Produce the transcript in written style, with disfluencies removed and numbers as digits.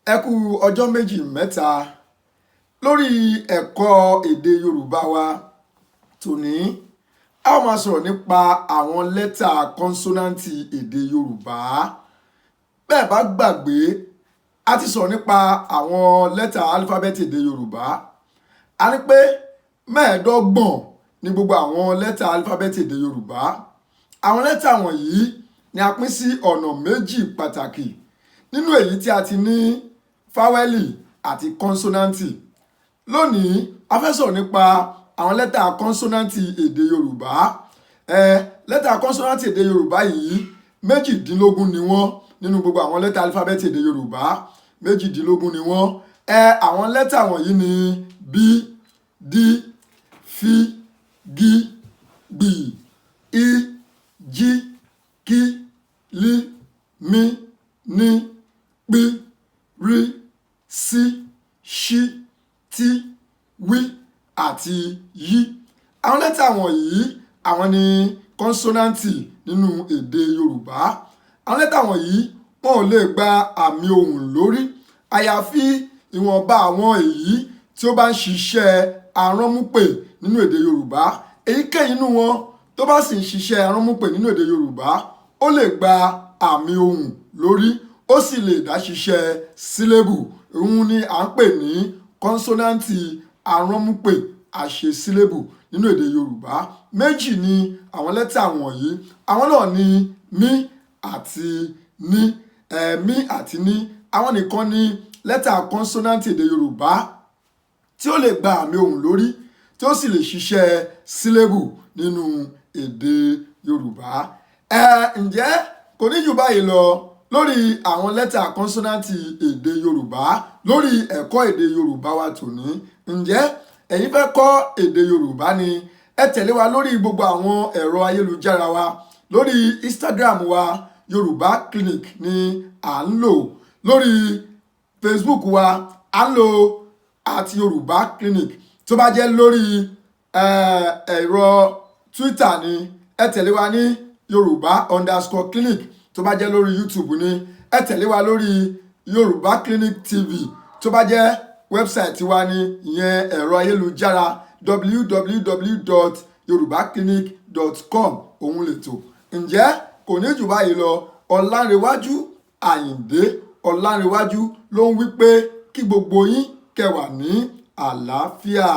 Ẹ kú ọjọ́ méjì mẹ́ta lórí ẹ̀kọ́ èdè Yorùbá wa tòní. A ó máa sọ̀rọ̀ nípa àwọn lẹ́tà kọ́nsọ́náǹtì èdè Yorùbá. Bẹ́ẹ̀ bá gbàgbé, a ti sọ̀rọ̀ nípa àwọn lẹ́tà álífábẹ́ẹ̀tì èdè Yorùbá. A ní pé mẹ́ẹ̀ẹ́dọ́gbọ̀n ní gbogbo àwọn lẹ́tà álífábẹ́ẹ̀tì èdè Yorùbá. Àwọn lẹ́tà wọ̀nyí ni a pín sí ọ̀nà méjì pàtàkì, nínú èyí tí a ti ní fáwẹ́lì àti kọ́nsọ́náǹtì. Lónìí, a fẹ́ sọ̀rọ̀ nípa àwọn lẹ́tà kọ́nsọ́náǹtì èdè Yorùbá. Lẹ́tà kọ́nsọ́náǹtì èdè Yorùbá yìí méjìdínlógún ni wọ́n nínú gbogbo àwọn lẹ́tà álífábẹ́ẹ̀tì èdè Yorùbá. Méjìdínlógún ni wọ́n. Àwọn lẹ́tà wọ̀nyí ni b, d, f, g, b, i, j, k, l, m, n, p, r, s, ṣ, t, w àti y. Àwọn lẹ́tà wọ̀nyí àwọn ni kọ́nsọ́náǹtì nínú èdè Yorùbá. Àwọn lẹ́tà wọ̀nyí wọn ò lè gba àmì ohùn lórí àyàfi ìwọ̀nba àwọn èyí tí ó bá ń ṣiṣẹ́ aránmúpè nínú èdè Yorùbá. Èyíkéyìí nínú wọn tó bá sì ń ṣiṣẹ́ aránmúpè nínú èdè Yorùbá, ó lè gba àmì ohùn lórí, ó sì lè dá ṣiṣẹ́ sílébù. Òun ni à ń pè ní kọ́nsọ́náǹtì aránmúpè àṣesílébù nínú èdè Yorùbá. Méjì ni àwọn lẹ́tà wọ̀nyí. Àwọn náà ni mí àti ní. Mí àti ní, àwọn nìkan ni lẹ́tà kọ́nsọ́náǹtì èdè Yorùbá tí ó lè gba àmì ohùn lórí, tí ó sì lè ṣiṣẹ́ sílébù nínú èdè Yorùbá. Ǹjẹ́ kò ní jù báyìí lọ lórí àwọn lẹ́tà kọ́nsọ́náǹtì èdè Yorùbá lórí ẹ̀kọ́ èdè Yorùbá wa tòní. Ǹjẹ́ ẹ̀yin fẹ́ kọ́ èdè Yorùbá ni? Ẹ tẹ̀lé wa lórí gbogbo àwọn ẹ̀rọ ayélujára wa. Lórí Instagram wa, Yorùbá Clinic ni à ń lò. Lórí Facebook wa, à ń lò @Yorùbá Clinic. Tó bá jẹ́ lórí ẹ̀rọ Twitter ni, ẹ tẹ̀lé wa ní Yorùbá_Clinic. Tó bá jẹ́ lórí YouTube ni, ẹ tẹ̀lé wa lórí Yorùbá Clinic TV. Tó bá jẹ́ wẹ́bsáìtì wa ni, ìyẹn ẹ̀rọ ayélujára www.yorubaclinic.com òun lètò. Ǹjẹ́ kò ní jù báyìí lọ. Ọlánrewájú Àyìndé Ọlánrewájú ló ń wí pé kí gbogbo yín kẹ́ wà ní àlàáfíà.